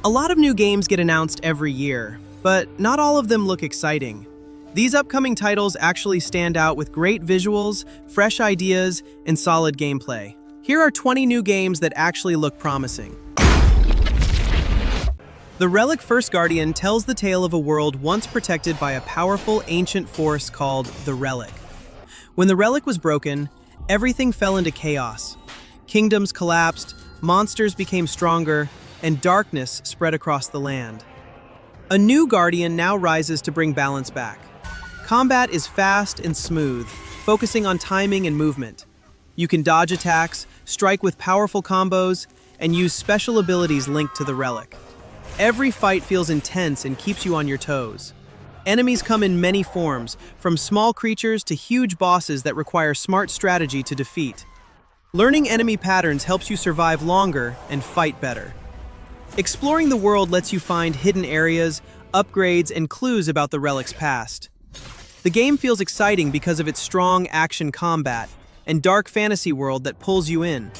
A lot of new games get announced every year, but not all of them look exciting. These upcoming titles actually stand out with great visuals, fresh ideas, and solid gameplay. Here are 20 new games that actually look promising. The Relic First Guardian tells the tale of a world once protected by a powerful ancient force called the Relic. When the Relic was broken, everything fell into chaos. Kingdoms collapsed, monsters became stronger, and darkness spread across the land. A new Guardian now rises to bring balance back. Combat is fast and smooth, focusing on timing and movement. You can dodge attacks, strike with powerful combos, and use special abilities linked to the Relic. Every fight feels intense and keeps you on your toes. Enemies come in many forms, from small creatures to huge bosses that require smart strategy to defeat. Learning enemy patterns helps you survive longer and fight better. Exploring the world lets you find hidden areas, upgrades, and clues about the Relic's past. The game feels exciting because of its strong action combat and dark fantasy world that pulls you in.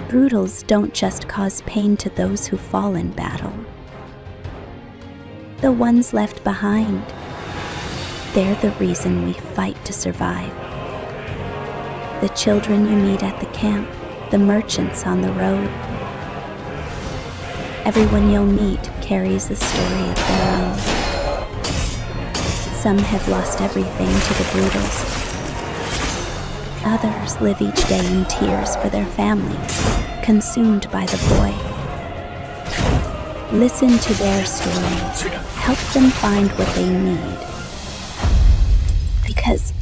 Brutals don't just cause pain to those who fall in battle. The ones left behind, they're the reason we fight to survive. The children you meet at the camp, the merchants on the road. Everyone you'll meet carries a story of their own. Some have lost everything to the Brutals. Others live each day in tears for their families, consumed by the void. Listen to their stories. Help them find what they need. Because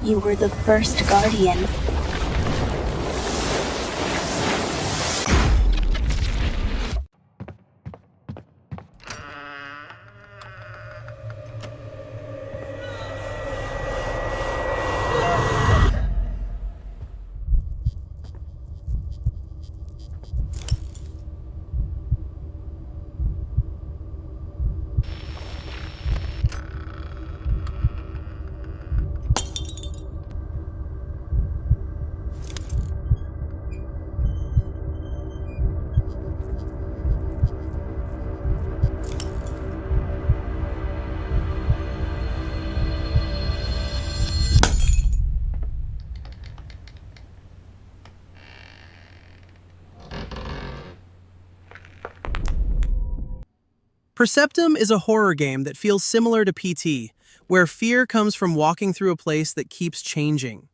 you were the first Guardian. PERCEPTUM is a horror game that feels similar to PT, where fear comes from walking through a place that keeps changing.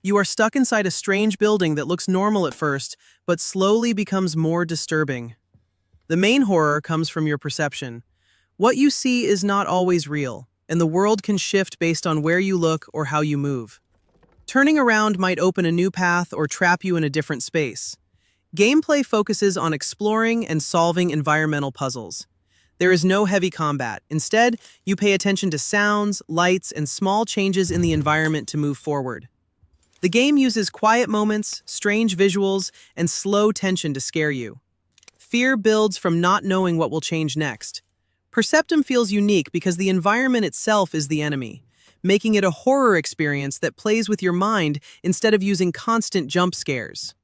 You are stuck inside a strange building that looks normal at first, but slowly becomes more disturbing. The main horror comes from your perception. What you see is not always real, and the world can shift based on where you look or how you move. Turning around might open a new path or trap you in a different space. Gameplay focuses on exploring and solving environmental puzzles. There is no heavy combat. Instead, you pay attention to sounds, lights, and small changes in the environment to move forward. The game uses quiet moments, strange visuals, and slow tension to scare you. Fear builds from not knowing what will change next. PERCEPTUM feels unique because the environment itself is the enemy, making it a horror experience that plays with your mind instead of using constant jump scares.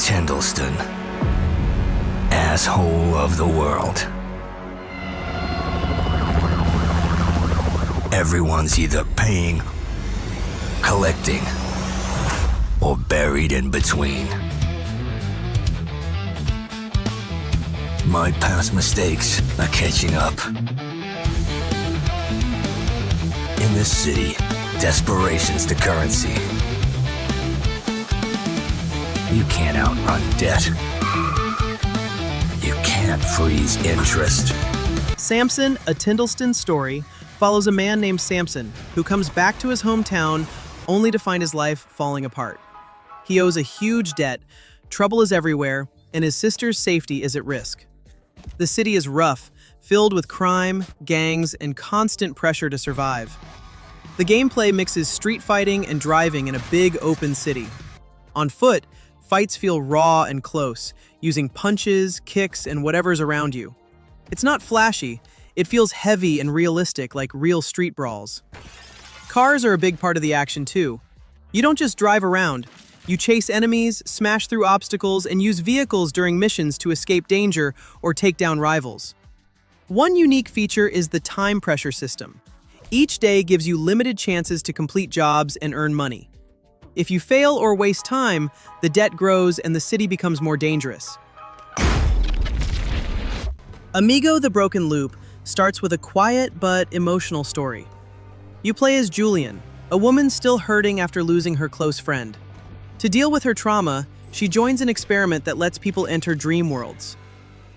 Tyndalston, asshole of the world. Everyone's either paying, collecting, or buried in between. My past mistakes are catching up. In this city, desperation's the currency. You can't outrun debt. You can't freeze interest. Samson, a Tyndalston story, follows a man named Samson who comes back to his hometown only to find his life falling apart. He owes a huge debt, trouble is everywhere, and his sister's safety is at risk. The city is rough, filled with crime, gangs, and constant pressure to survive. The gameplay mixes street fighting and driving in a big open city. On foot, fights feel raw and close, using punches, kicks, and whatever's around you. It's not flashy, It feels heavy and realistic, like real street brawls. Cars are a big part of the action too. You don't just drive around. You chase enemies, smash through obstacles, and use vehicles during missions to escape danger or take down rivals. One unique feature is the time pressure system. Each day gives you limited chances to complete jobs and earn money. If you fail or waste time, the debt grows and the city becomes more dangerous. Amigo: The Broken Loop starts with a quiet but emotional story. You play as Julian, a woman still hurting after losing her close friend. To deal with her trauma, she joins an experiment that lets people enter dream worlds.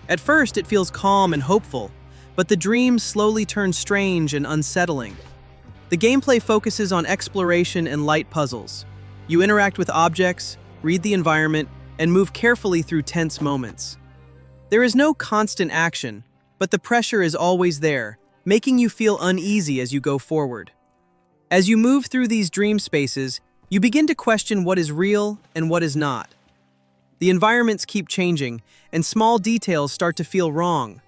At first, it feels calm and hopeful, but the dreams slowly turn strange and unsettling. The gameplay focuses on exploration and light puzzles. You interact with objects, read the environment, and move carefully through tense moments. There is no constant action, but the pressure is always there, making you feel uneasy as you go forward. As you move through these dream spaces, you begin to question what is real and what is not. The environments keep changing, and small details start to feel wrong.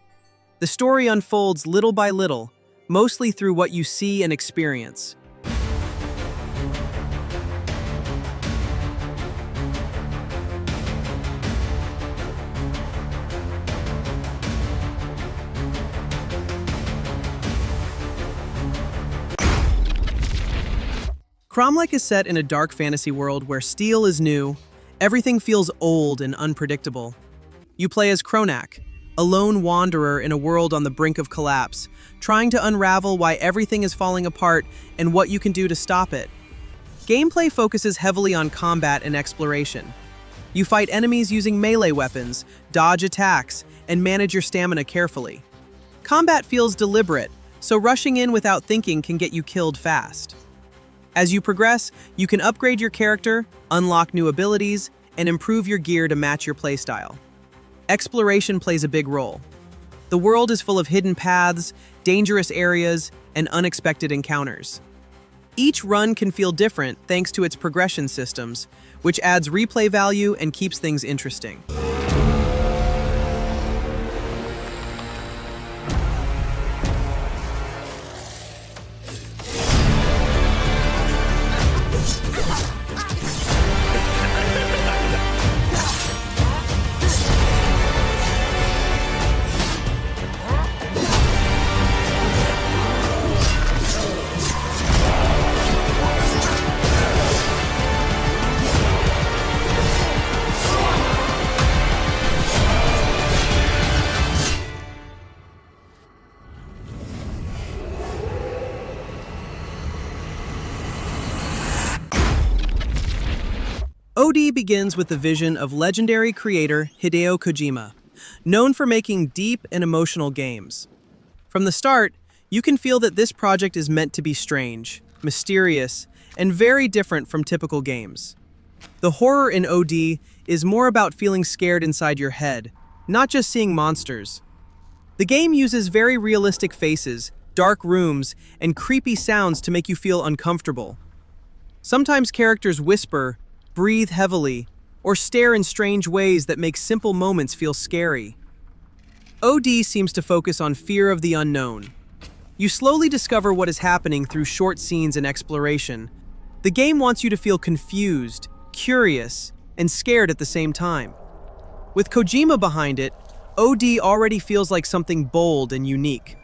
The story unfolds little by little, mostly through what you see and experience. KROMLECH is set in a dark fantasy world where steel is new, everything feels old and unpredictable. You play as KROMLECH, a lone wanderer in a world on the brink of collapse, trying to unravel why everything is falling apart and what you can do to stop it. Gameplay focuses heavily on combat and exploration. You fight enemies using melee weapons, dodge attacks, and manage your stamina carefully. Combat feels deliberate, so rushing in without thinking can get you killed fast. As you progress, you can upgrade your character, unlock new abilities, and improve your gear to match your playstyle. Exploration plays a big role. The world is full of hidden paths, dangerous areas, and unexpected encounters. Each run can feel different thanks to its progression systems, which adds replay value and keeps things interesting. OD begins with the vision of legendary creator Hideo Kojima, known for making deep and emotional games. From the start, you can feel that this project is meant to be strange, mysterious, and very different from typical games. The horror in OD is more about feeling scared inside your head, not just seeing monsters. The game uses very realistic faces, dark rooms, and creepy sounds to make you feel uncomfortable. Sometimes characters whisper, breathe heavily, or stare in strange ways that make simple moments feel scary. OD seems to focus on fear of the unknown. You slowly discover what is happening through short scenes and exploration. The game wants you to feel confused, curious, and scared at the same time. With Kojima behind it, OD already feels like something bold and unique.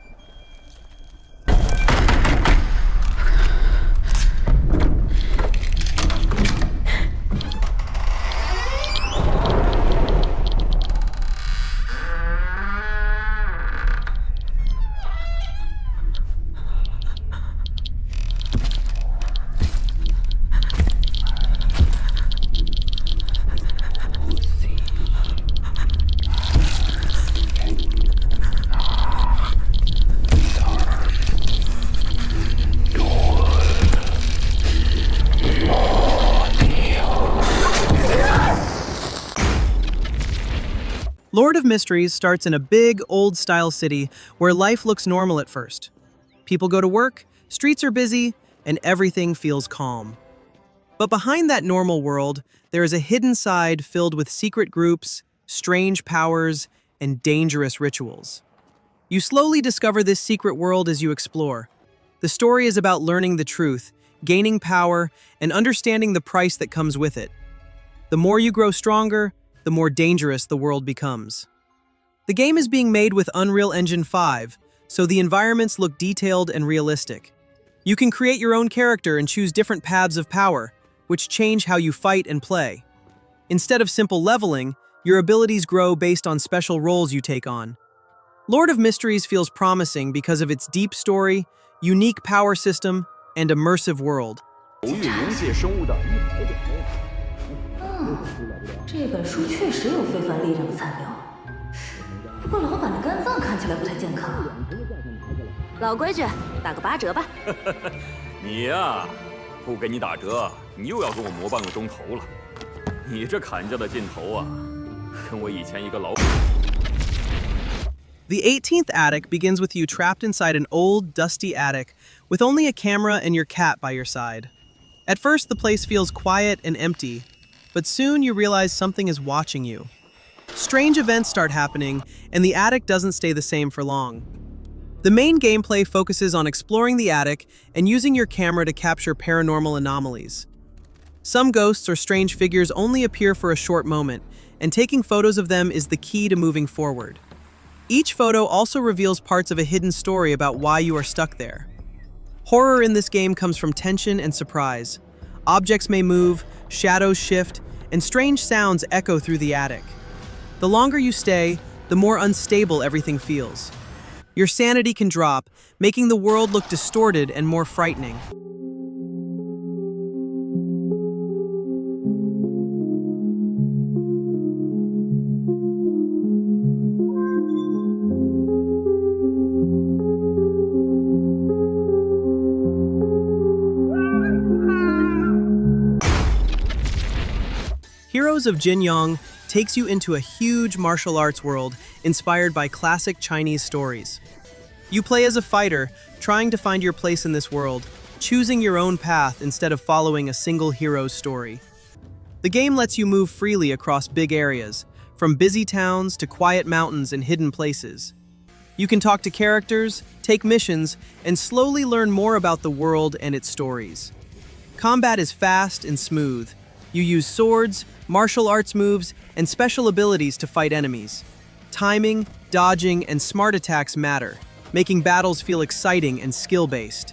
Lord of Mysteries starts in a big, old-style city where life looks normal at first. People go to work, streets are busy, and everything feels calm. But behind that normal world, there is a hidden side filled with secret groups, strange powers, and dangerous rituals. You slowly discover this secret world as you explore. The story is about learning the truth, gaining power, and understanding the price that comes with it. The more you grow stronger, the more dangerous the world becomes. The game is being made with Unreal Engine 5, so the environments look detailed and realistic. You can create your own character and choose different paths of power, which change how you fight and play. Instead of simple leveling, your abilities grow based on special roles you take on. Lord of Mysteries feels promising because of its deep story, unique power system, and immersive world. 这本书确实有非凡力量的残留，不过老板的肝脏看起来不太健康。老规矩，打个8折吧。你呀，不给你打折，你又要跟我磨半个钟头了。你这砍价的劲头啊，跟我以前一个老。 The 18th attic begins with you trapped inside an old, dusty attic with only a camera and your cat by your side. At first, the place feels quiet and empty, but soon you realize something is watching you. Strange events start happening, and the attic doesn't stay the same for long. The main gameplay focuses on exploring the attic and using your camera to capture paranormal anomalies. Some ghosts or strange figures only appear for a short moment, and taking photos of them is the key to moving forward. Each photo also reveals parts of a hidden story about why you are stuck there. Horror in this game comes from tension and surprise. Objects may move, shadows shift, and strange sounds echo through the attic. The longer you stay, the more unstable everything feels. Your sanity can drop, making the world look distorted and more frightening. Heroes of YONG takes you into a huge martial arts world inspired by classic Chinese stories. You play as a fighter, trying to find your place in this world, choosing your own path instead of following a single hero's story. The game lets you move freely across big areas, from busy towns to quiet mountains and hidden places. You can talk to characters, take missions, and slowly learn more about the world and its stories. Combat is fast and smooth. You use swords, martial arts moves, and special abilities to fight enemies. Timing, dodging, and smart attacks matter, making battles feel exciting and skill-based.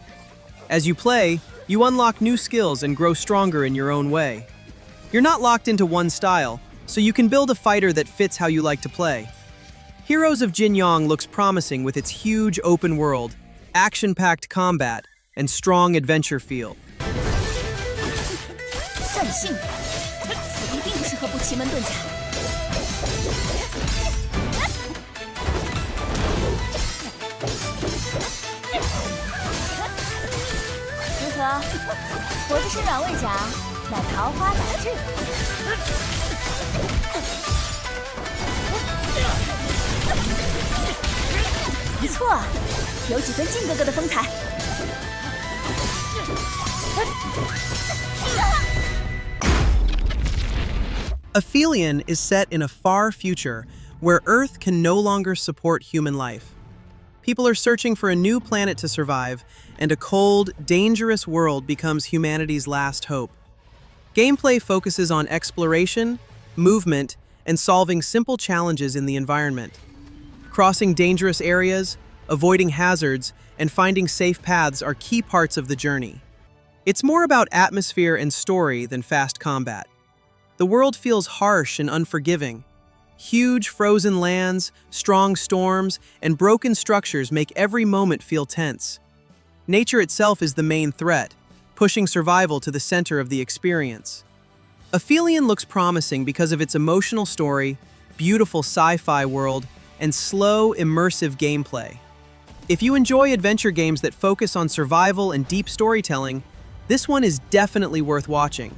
As you play, you unlock new skills and grow stronger in your own way. You're not locked into one style, so you can build a fighter that fits how you like to play. Heroes of YONG looks promising with its huge open world, action-packed combat, and strong adventure feel. 算性，此一定适合步奇门遁甲。如何？活着身软未假，乃桃花来至。不错，有几分靖哥哥的风采。 Aphelion is set in a far future where Earth can no longer support human life. People are searching for a new planet to survive, and a cold, dangerous world becomes humanity's last hope. Gameplay focuses on exploration, movement, and solving simple challenges in the environment. Crossing dangerous areas, avoiding hazards, and finding safe paths are key parts of the journey. It's more about atmosphere and story than fast combat. The world feels harsh and unforgiving. Huge frozen lands, strong storms, and broken structures make every moment feel tense. Nature itself is the main threat, pushing survival to the center of the experience. Aphelion looks promising because of its emotional story, beautiful sci-fi world, and slow, immersive gameplay. If you enjoy adventure games that focus on survival and deep storytelling, this one is definitely worth watching.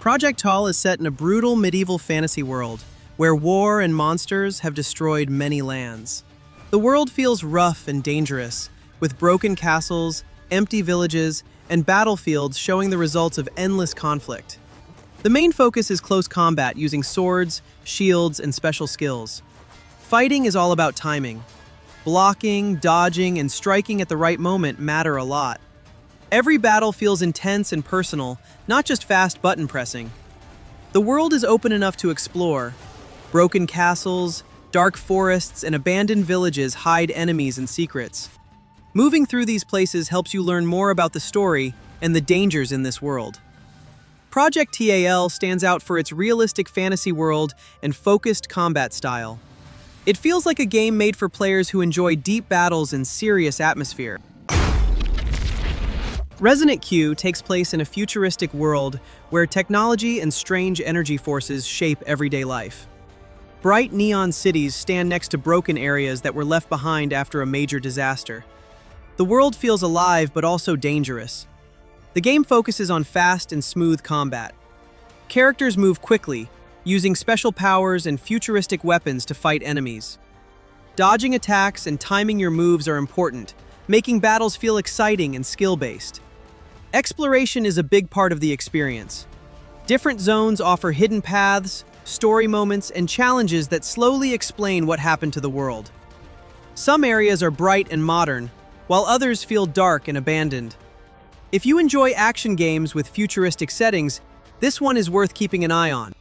Project Hall is set in a brutal medieval fantasy world, where war and monsters have destroyed many lands. The world feels rough and dangerous, with broken castles, empty villages, and battlefields showing the results of endless conflict. The main focus is close combat using swords, shields, and special skills. Fighting is all about timing. Blocking, dodging, and striking at the right moment matter a lot. Every battle feels intense and personal, not just fast button pressing. The world is open enough to explore. Broken castles, dark forests, and abandoned villages hide enemies and secrets. Moving through these places helps you learn more about the story and the dangers in this world. Project TAL stands out for its realistic fantasy world and focused combat style. It feels like a game made for players who enjoy deep battles and serious atmosphere. Resonant Q takes place in a futuristic world where technology and strange energy forces shape everyday life. Bright neon cities stand next to broken areas that were left behind after a major disaster. The world feels alive but also dangerous. The game focuses on fast and smooth combat. Characters move quickly, using special powers and futuristic weapons to fight enemies. Dodging attacks and timing your moves are important, making battles feel exciting and skill-based. Exploration is a big part of the experience. Different zones offer hidden paths, story moments, and challenges that slowly explain what happened to the world. Some areas are bright and modern, while others feel dark and abandoned. If you enjoy action games with futuristic settings, this one is worth keeping an eye on.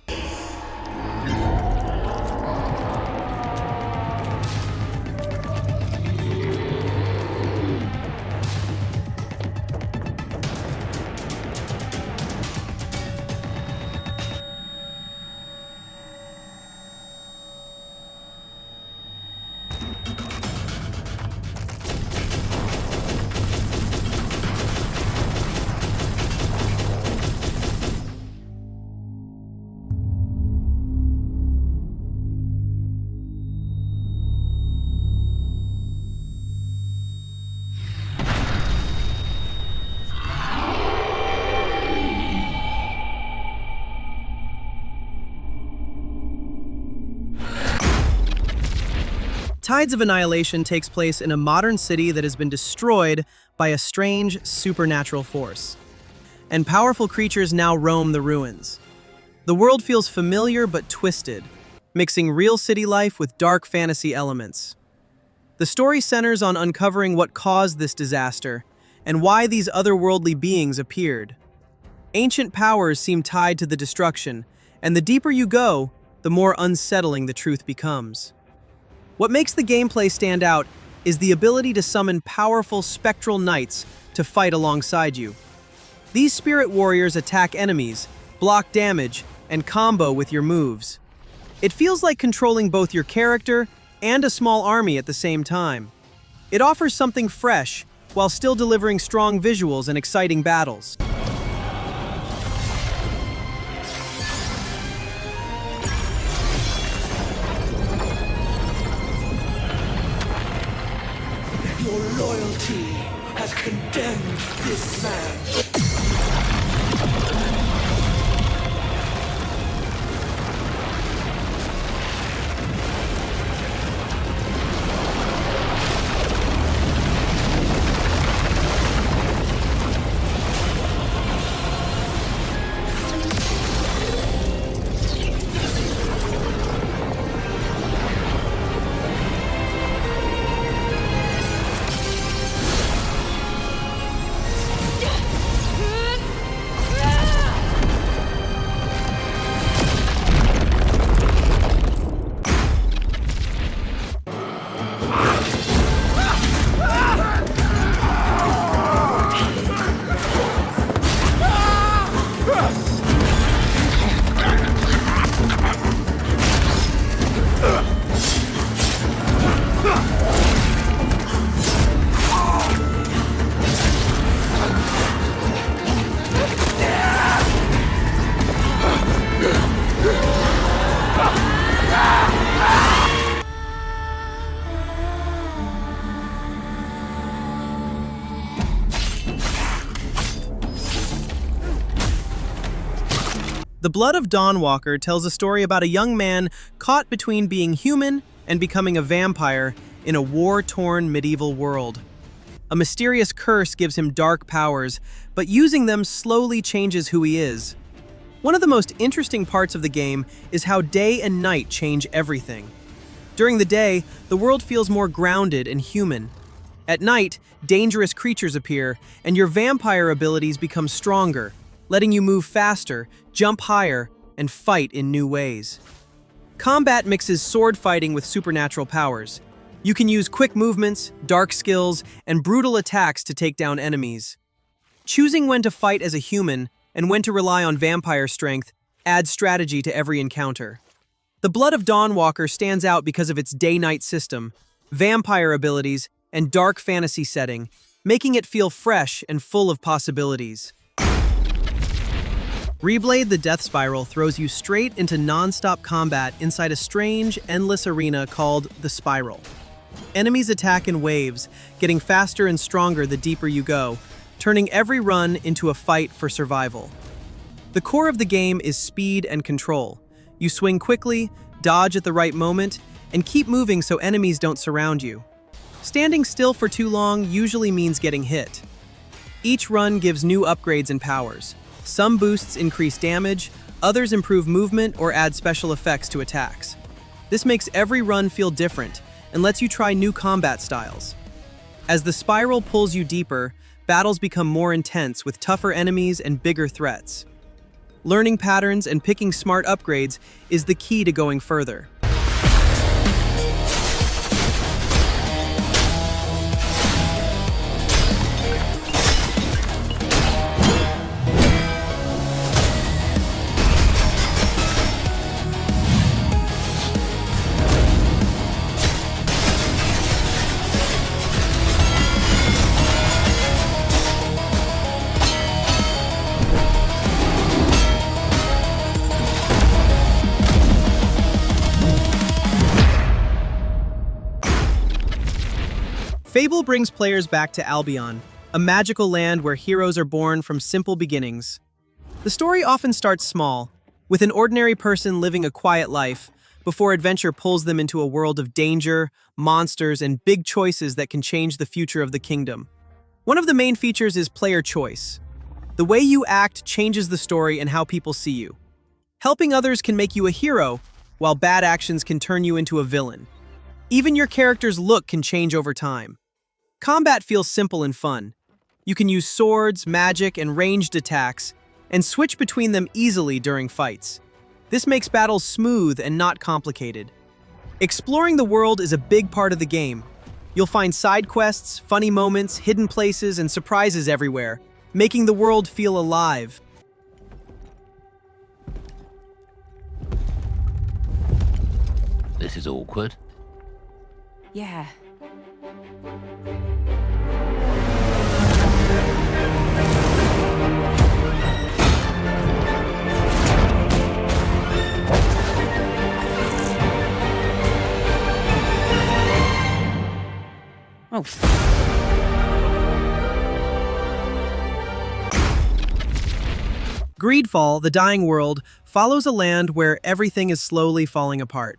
Tides of Annihilation takes place in a modern city that has been destroyed by a strange supernatural force, and powerful creatures now roam the ruins. The world feels familiar but twisted, mixing real city life with dark fantasy elements. The story centers on uncovering what caused this disaster and why these otherworldly beings appeared. Ancient powers seem tied to the destruction, and the deeper you go, the more unsettling the truth becomes. What makes the gameplay stand out is the ability to summon powerful spectral knights to fight alongside you. These spirit warriors attack enemies, block damage, and combo with your moves. It feels like controlling both your character and a small army at the same time. It offers something fresh, while still delivering strong visuals and exciting battles. Your loyalty has condemned this man. The Blood of Dawnwalker tells a story about a young man caught between being human and becoming a vampire in a war-torn medieval world. A mysterious curse gives him dark powers, but using them slowly changes who he is. One of the most interesting parts of the game is how day and night change everything. During the day, the world feels more grounded and human. At night, dangerous creatures appear, and your vampire abilities become stronger, letting you move faster, jump higher, and fight in new ways. Combat mixes sword fighting with supernatural powers. You can use quick movements, dark skills, and brutal attacks to take down enemies. Choosing when to fight as a human and when to rely on vampire strength adds strategy to every encounter. The Blood of Dawnwalker stands out because of its day-night system, vampire abilities, and dark fantasy setting, making it feel fresh and full of possibilities. ReBlade the Death Spiral throws you straight into non-stop combat inside a strange, endless arena called the Spiral. Enemies attack in waves, getting faster and stronger the deeper you go, turning every run into a fight for survival. The core of the game is speed and control. You swing quickly, dodge at the right moment, and keep moving so enemies don't surround you. Standing still for too long usually means getting hit. Each run gives new upgrades and powers. Some boosts increase damage, others improve movement or add special effects to attacks. This makes every run feel different and lets you try new combat styles. As the spiral pulls you deeper, battles become more intense with tougher enemies and bigger threats. Learning patterns and picking smart upgrades is the key to going further. Fable brings players back to Albion, a magical land where heroes are born from simple beginnings. The story often starts small, with an ordinary person living a quiet life, before adventure pulls them into a world of danger, monsters, and big choices that can change the future of the kingdom. One of the main features is player choice. The way you act changes the story and how people see you. Helping others can make you a hero, while bad actions can turn you into a villain. Even your character's look can change over time. Combat feels simple and fun. You can use swords, magic, and ranged attacks, and switch between them easily during fights. This makes battles smooth and not complicated. Exploring the world is a big part of the game. You'll find side quests, funny moments, hidden places, and surprises everywhere, making the world feel alive. This is awkward. Yeah. Oh. GreedFall, the Dying World, follows a land where everything is slowly falling apart.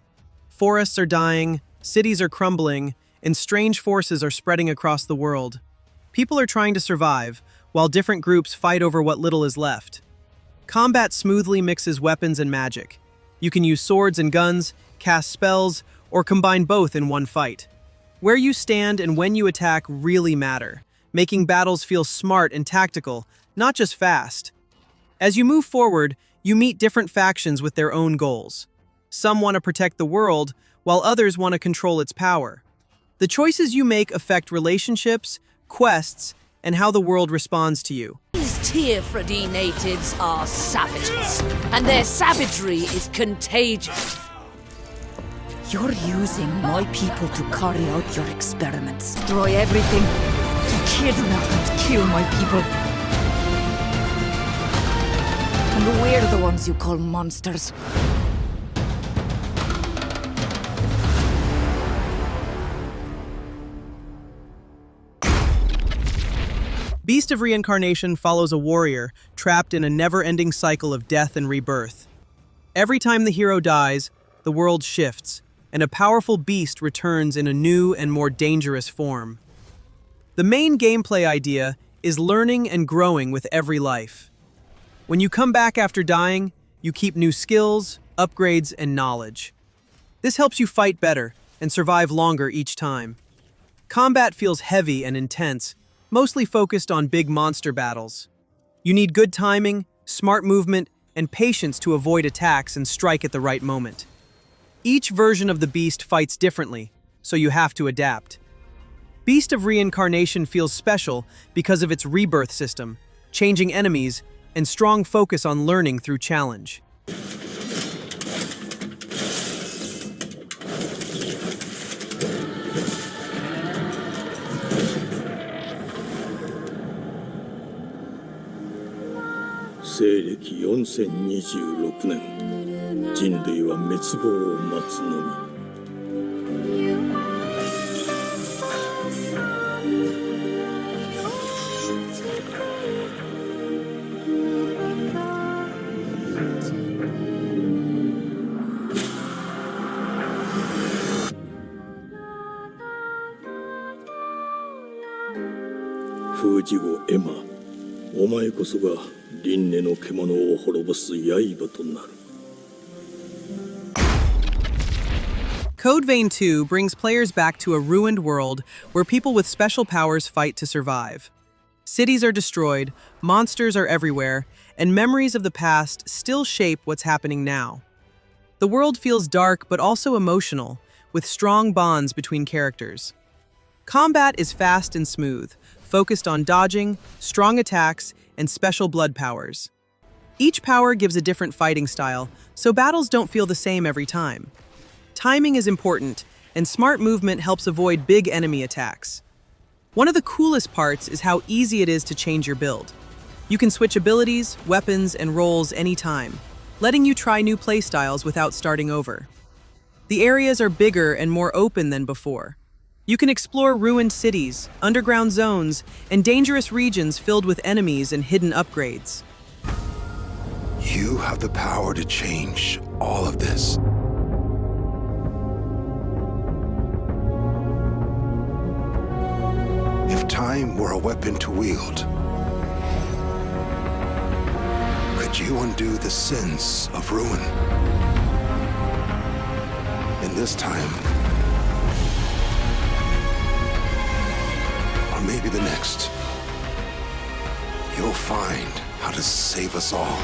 Forests are dying, cities are crumbling, and strange forces are spreading across the world. People are trying to survive, while different groups fight over what little is left. Combat smoothly mixes weapons and magic. You can use swords and guns, cast spells, or combine both in one fight. Where you stand and when you attack really matter, making battles feel smart and tactical, not just fast. As you move forward, you meet different factions with their own goals. Some want to protect the world, while others want to control its power. The choices you make affect relationships, quests, and how the world responds to you. These Tearfredy natives are savages, and their savagery is contagious. You're using my people to carry out your experiments. Destroy everything. To kidnap and kill my people. And we're the ones you call monsters. Beast of Reincarnation follows a warrior trapped in a never-ending cycle of death and rebirth. Every time the hero dies, the world shifts, and a powerful beast returns in a new and more dangerous form. The main gameplay idea is learning and growing with every life. When you come back after dying, you keep new skills, upgrades, and knowledge. This helps you fight better and survive longer each time. Combat feels heavy and intense, mostly focused on big monster battles. You need good timing, smart movement, and patience to avoid attacks and strike at the right moment. Each version of the beast fights differently, so you have to adapt. Beast of Reincarnation feels special because of its rebirth system, changing enemies, and strong focus on learning through challenge.西暦4026年、人類は滅亡を待つのみ。封じ子エマ、お前こそが輪廻の獣を滅ぼす刃となる。Code Vein 2 brings players back to a ruined world where people with special powers fight to survive. Cities are destroyed, monsters are everywhere, and memories of the past still shape what's happening now. The world feels dark but also emotional, with strong bonds between characters. Combat is fast and smooth, focused on dodging, strong attacks, and special blood powers. Each power gives a different fighting style, so battles don't feel the same every time. Timing is important, and smart movement helps avoid big enemy attacks. One of the coolest parts is how easy it is to change your build. You can switch abilities, weapons, and roles anytime, letting you try new playstyles without starting over. The areas are bigger and more open than before. You can explore ruined cities, underground zones, and dangerous regions filled with enemies and hidden upgrades. You have the power to change all of this. If time were a weapon to wield, could you undo the sins of ruin? In this time, or maybe the next, you'll find how to save us all.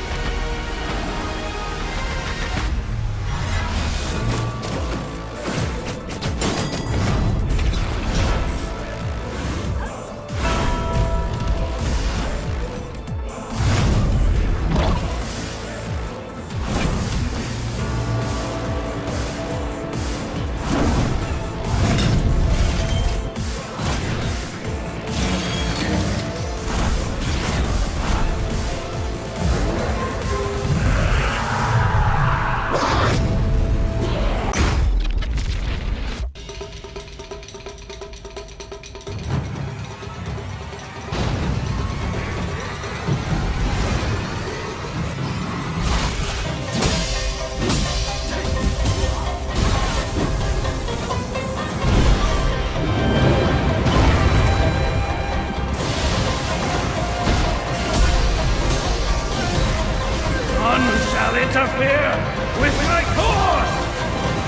Interfere with my course!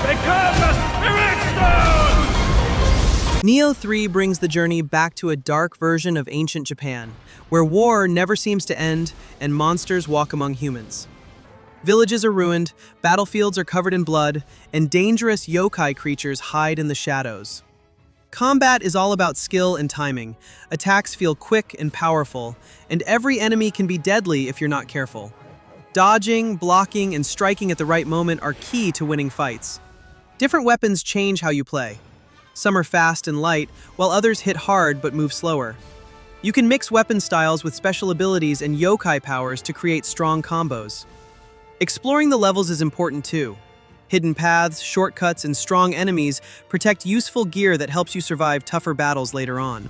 Become the Spirit Stone! Nioh 3 brings the journey back to a dark version of ancient Japan, where war never seems to end and monsters walk among humans. Villages are ruined, battlefields are covered in blood, and dangerous yokai creatures hide in the shadows. Combat is all about skill and timing. Attacks feel quick and powerful, and every enemy can be deadly if you're not careful. Dodging, blocking, and striking at the right moment are key to winning fights. Different weapons change how you play. Some are fast and light, while others hit hard but move slower. You can mix weapon styles with special abilities and yokai powers to create strong combos. Exploring the levels is important too. Hidden paths, shortcuts, and strong enemies protect useful gear that helps you survive tougher battles later on.